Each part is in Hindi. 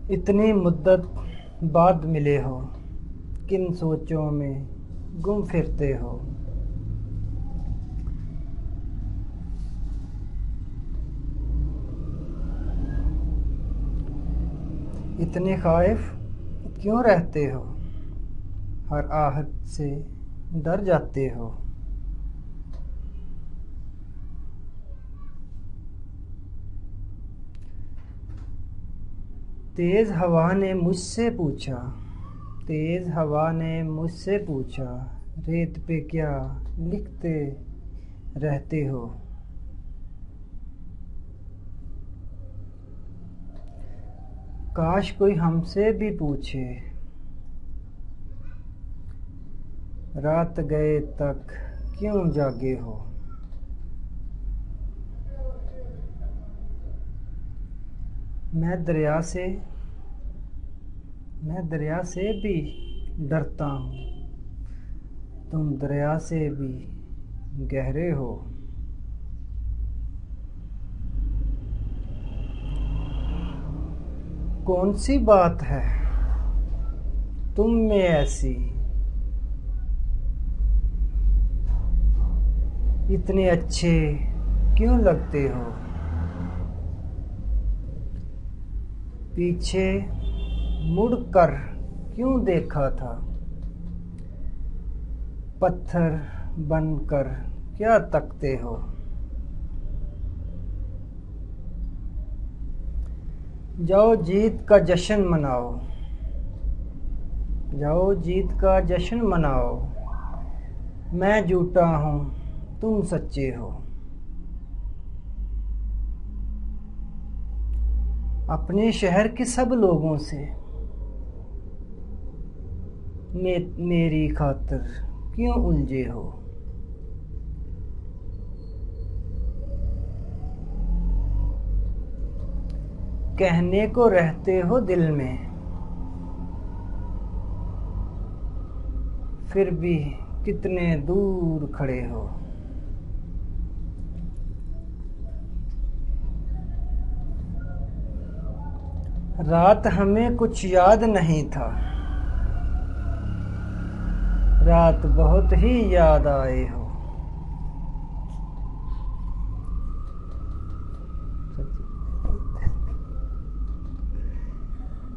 इतनी मुद्दत बाद मिले हो, किन सोचों में गुम फिरते हो। इतने खाइफ क्यों रहते हो, हर आहट से डर जाते हो। तेज़ हवा ने मुझसे पूछा, तेज़ हवा ने मुझसे पूछा, रेत पे क्या लिखते रहते हो। काश कोई हमसे भी पूछे, रात गए तक क्यों जागे हो। मैं दरिया से मैं दरिया से भी डरता हूँ, तुम दरिया से भी गहरे हो। कौन सी बात है तुम में ऐसी, इतने अच्छे क्यों लगते हो। पीछे मुड़कर क्यों देखा था, पत्थर बनकर क्या तकते हो। जाओ जीत का जश्न मनाओ, जाओ जीत का जश्न मनाओ। मैं झूठा हूँ तुम सच्चे हो। अपने शहर के सब लोगों से मेरी खातिर क्यों उलझे हो। कहने को रहते हो दिल में, फिर भी कितने दूर खड़े हो। रात हमें कुछ याद नहीं था, रात बहुत ही याद आए हो।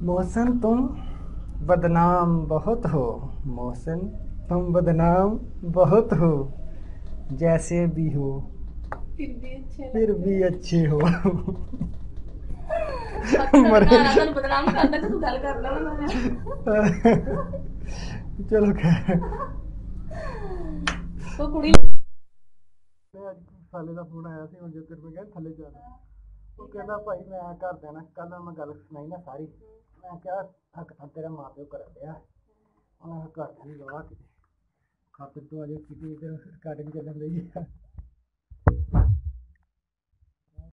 मोहसिन तुम बदनाम बहुत हो, मोहसिन तुम बदनाम बहुत हो। जैसे भी हो फिर भी अच्छे हो। मरे बदनाम करता तो तू गल कर ला चलो खैर। वो कुड़ी ਅੱਜ ਸਾਲੇ ਦਾ ਫੋਨ ਆਇਆ ਸੀ ਹੁਣ ਜੇ ਤੇਰੇ ਮੈਂ ਥੱਲੇ ਜਾਣਾ ਉਹ ਕਹਿੰਦਾ ਭਾਈ ਮੈਂ ਘਰ ਦੇਣਾ ਕੱਲ ਮੈਂ ਗੱਲ ਸੁਣਾਈ ਨਾ ਸਾਰੀ ਮੈਂ ਕਿਹਾ ਹੱਕ ਤਾਂ ਤੇਰਾ ਮਾਂ ਪਿਓ ਕਰ ਪਿਆ ਉਹਨਾਂ ਦਾ ਘਰ ਨਹੀਂ ਗਵਾ ਕੇ ਖਾਤਰ ਤੋਂ ਅਜੇ ਕਿਤੇ ਰਿਕਾਰਡਿੰਗ ਚੱਲਣ ਰਹੀ ਹੈ।